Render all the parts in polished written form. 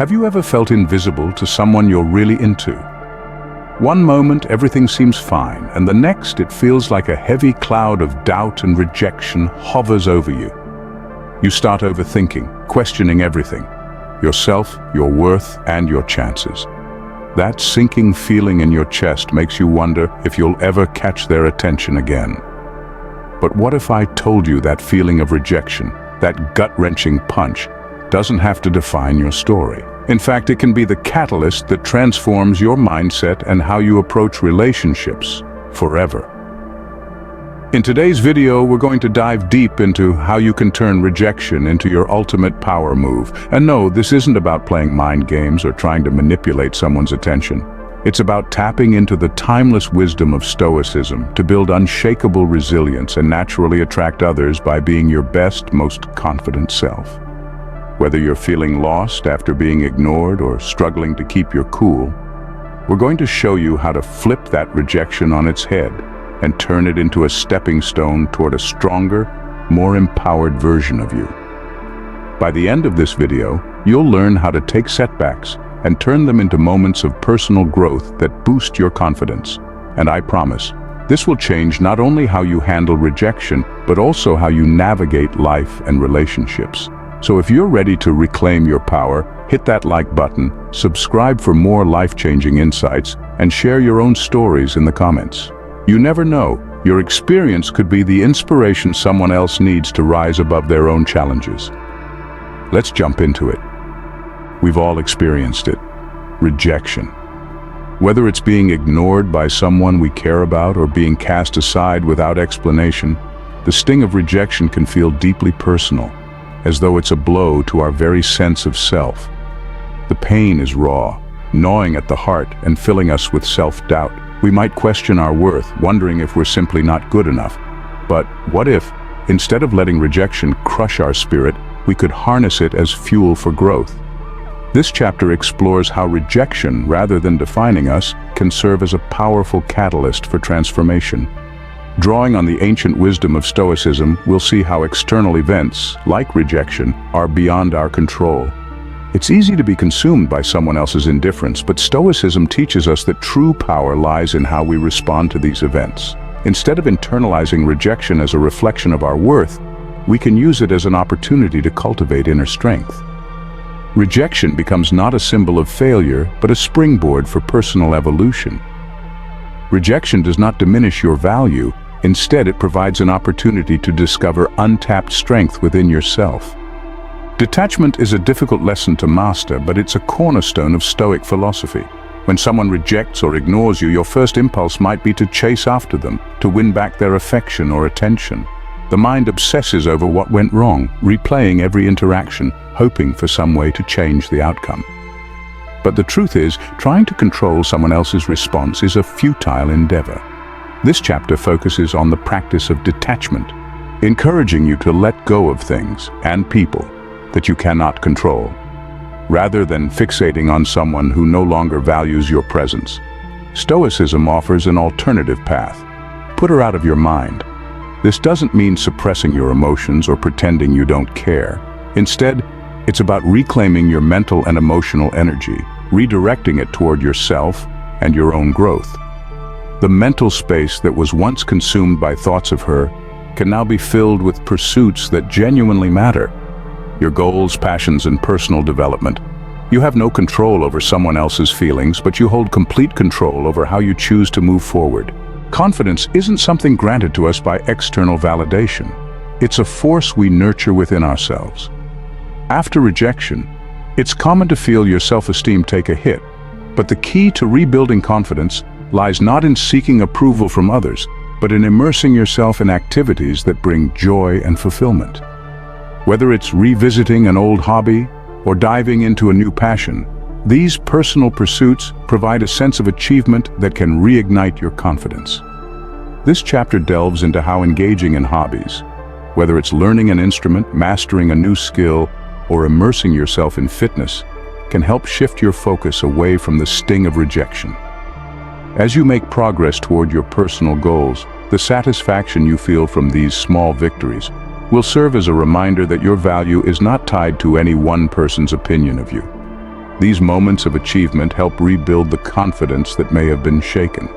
Have you ever felt invisible to someone you're really into? One moment everything seems fine, and the next it feels like a heavy cloud of doubt and rejection hovers over you. You start overthinking, questioning everything: yourself, your worth, and your chances. That sinking feeling in your chest makes you wonder if you'll ever catch their attention again. But what if I told you that feeling of rejection, that gut-wrenching punch, doesn't have to define your story? In fact, it can be the catalyst that transforms your mindset and how you approach relationships forever. In today's video, we're going to dive deep into how you can turn rejection into your ultimate power move. And no, this isn't about playing mind games or trying to manipulate someone's attention. It's about tapping into the timeless wisdom of Stoicism to build unshakable resilience and naturally attract others by being your best, most confident self. Whether you're feeling lost after being ignored or struggling to keep your cool, we're going to show you how to flip that rejection on its head and turn it into a stepping stone toward a stronger, more empowered version of you. By the end of this video, you'll learn how to take setbacks and turn them into moments of personal growth that boost your confidence. And I promise, this will change not only how you handle rejection, but also how you navigate life and relationships. So if you're ready to reclaim your power, hit that like button, subscribe for more life-changing insights, and share your own stories in the comments. You never know, your experience could be the inspiration someone else needs to rise above their own challenges. Let's jump into it. We've all experienced it. Rejection. Whether it's being ignored by someone we care about or being cast aside without explanation, the sting of rejection can feel deeply personal, as though it's a blow to our very sense of self. The pain is raw, gnawing at the heart and filling us with self-doubt. We might question our worth, wondering if we're simply not good enough. But what if, instead of letting rejection crush our spirit, we could harness it as fuel for growth? This chapter explores how rejection, rather than defining us, can serve as a powerful catalyst for transformation. Drawing on the ancient wisdom of Stoicism, we'll see how external events, like rejection, are beyond our control. It's easy to be consumed by someone else's indifference, but Stoicism teaches us that true power lies in how we respond to these events. Instead of internalizing rejection as a reflection of our worth, we can use it as an opportunity to cultivate inner strength. Rejection becomes not a symbol of failure, but a springboard for personal evolution. Rejection does not diminish your value. Instead, it provides an opportunity to discover untapped strength within yourself. Detachment is a difficult lesson to master, but it's a cornerstone of Stoic philosophy. When someone rejects or ignores you, your first impulse might be to chase after them, to win back their affection or attention. The mind obsesses over what went wrong, replaying every interaction, hoping for some way to change the outcome. But the truth is, trying to control someone else's response is a futile endeavor. This chapter focuses on the practice of detachment, encouraging you to let go of things and people that you cannot control. Rather than fixating on someone who no longer values your presence, Stoicism offers an alternative path. Put her out of your mind. This doesn't mean suppressing your emotions or pretending you don't care. Instead, it's about reclaiming your mental and emotional energy, redirecting it toward yourself and your own growth. The mental space that was once consumed by thoughts of her can now be filled with pursuits that genuinely matter. Your goals, passions, and personal development. You have no control over someone else's feelings, but you hold complete control over how you choose to move forward. Confidence isn't something granted to us by external validation. It's a force we nurture within ourselves. After rejection, it's common to feel your self-esteem take a hit, but the key to rebuilding confidence lies not in seeking approval from others, but in immersing yourself in activities that bring joy and fulfillment. Whether it's revisiting an old hobby or diving into a new passion, these personal pursuits provide a sense of achievement that can reignite your confidence. This chapter delves into how engaging in hobbies, whether it's learning an instrument, mastering a new skill, or immersing yourself in fitness, can help shift your focus away from the sting of rejection. As you make progress toward your personal goals, the satisfaction you feel from these small victories will serve as a reminder that your value is not tied to any one person's opinion of you. These moments of achievement help rebuild the confidence that may have been shaken.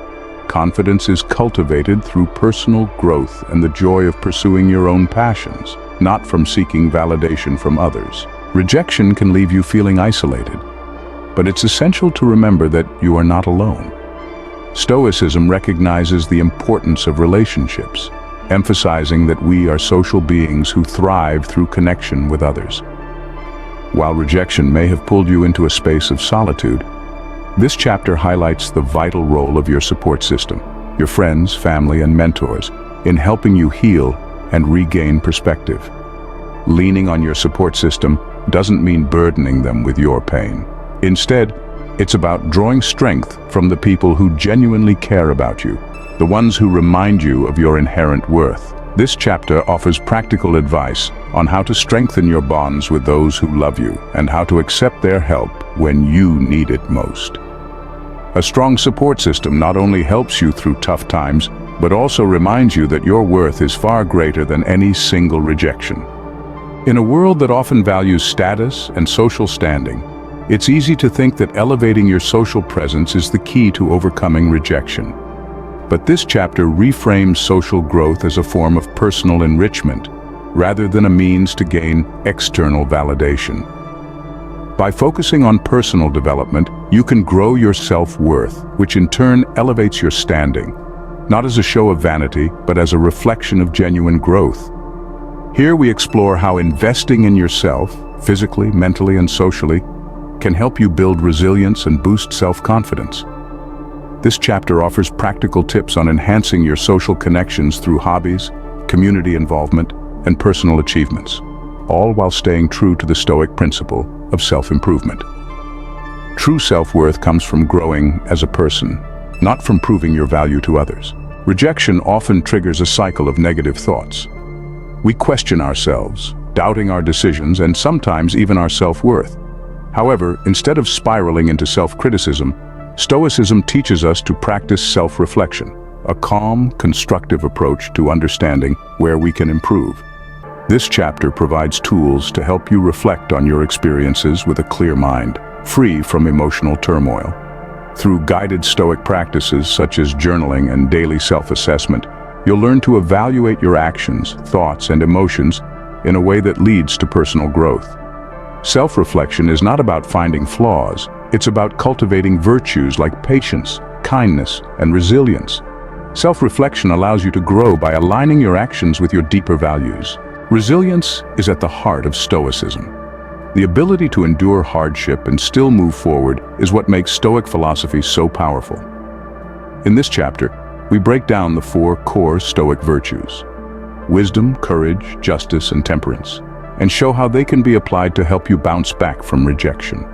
Confidence is cultivated through personal growth and the joy of pursuing your own passions, not from seeking validation from others. Rejection can leave you feeling isolated, but it's essential to remember that you are not alone. Stoicism recognizes the importance of relationships, emphasizing that we are social beings who thrive through connection with others. While rejection may have pulled you into a space of solitude, this chapter highlights the vital role of your support system, your friends, family, and mentors, in helping you heal and regain perspective. Leaning on your support system doesn't mean burdening them with your pain. Instead, it's about drawing strength from the people who genuinely care about you, the ones who remind you of your inherent worth. This chapter offers practical advice on how to strengthen your bonds with those who love you and how to accept their help when you need it most. A strong support system not only helps you through tough times, but also reminds you that your worth is far greater than any single rejection. In a world that often values status and social standing, it's easy to think that elevating your social presence is the key to overcoming rejection. But this chapter reframes social growth as a form of personal enrichment, rather than a means to gain external validation. By focusing on personal development, you can grow your self-worth, which in turn elevates your standing, not as a show of vanity, but as a reflection of genuine growth. Here we explore how investing in yourself, physically, mentally, and socially, can help you build resilience and boost self-confidence. This chapter offers practical tips on enhancing your social connections through hobbies, community involvement, and personal achievements, all while staying true to the Stoic principle of self-improvement. True self-worth comes from growing as a person, not from proving your value to others. Rejection often triggers a cycle of negative thoughts. We question ourselves, doubting our decisions, and sometimes even our self-worth. However, instead of spiraling into self-criticism, Stoicism teaches us to practice self-reflection, a calm, constructive approach to understanding where we can improve. This chapter provides tools to help you reflect on your experiences with a clear mind, free from emotional turmoil. Through guided Stoic practices such as journaling and daily self-assessment, you'll learn to evaluate your actions, thoughts, and emotions in a way that leads to personal growth. Self-reflection is not about finding flaws, it's about cultivating virtues like patience, kindness, and resilience. Self-reflection allows you to grow by aligning your actions with your deeper values. Resilience is at the heart of Stoicism. The ability to endure hardship and still move forward is what makes Stoic philosophy so powerful. In this chapter, we break down the 4 core Stoic virtues: wisdom, courage, justice, and temperance, and show how they can be applied to help you bounce back from rejection.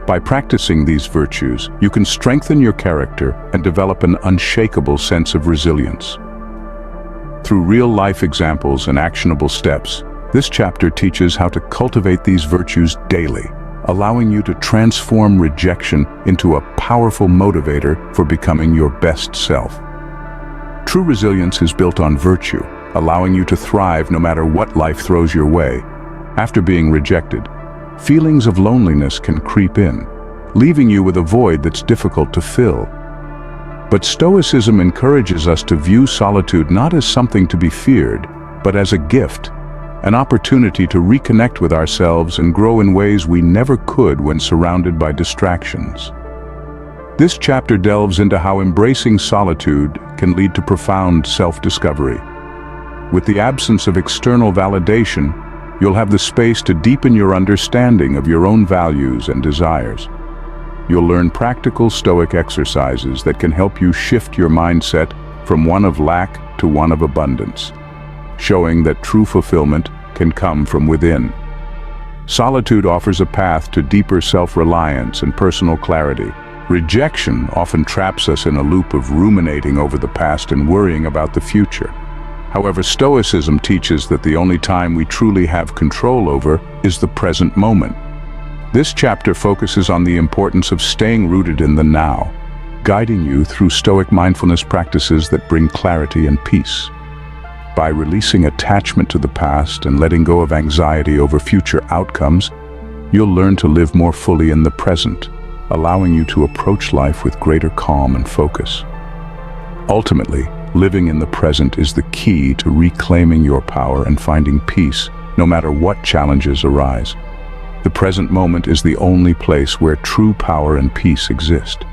By practicing these virtues, you can strengthen your character and develop an unshakable sense of resilience. Through real-life examples and actionable steps, this chapter teaches how to cultivate these virtues daily, allowing you to transform rejection into a powerful motivator for becoming your best self. True resilience is built on virtue, allowing you to thrive no matter what life throws your way. After being rejected, feelings of loneliness can creep in, leaving you with a void that's difficult to fill. But Stoicism encourages us to view solitude not as something to be feared, but as a gift, an opportunity to reconnect with ourselves and grow in ways we never could when surrounded by distractions. This chapter delves into how embracing solitude can lead to profound self-discovery. With the absence of external validation, you'll have the space to deepen your understanding of your own values and desires. You'll learn practical Stoic exercises that can help you shift your mindset from one of lack to one of abundance, showing that true fulfillment can come from within. Solitude offers a path to deeper self-reliance and personal clarity. Rejection often traps us in a loop of ruminating over the past and worrying about the future. However, Stoicism teaches that the only time we truly have control over is the present moment. This chapter focuses on the importance of staying rooted in the now, guiding you through Stoic mindfulness practices that bring clarity and peace. By releasing attachment to the past and letting go of anxiety over future outcomes, You'll learn to live more fully in the present, allowing you to approach life with greater calm and focus. Ultimately, living in the present is the key to reclaiming your power and finding peace, no matter what challenges arise. The present moment is the only place where true power and peace exist.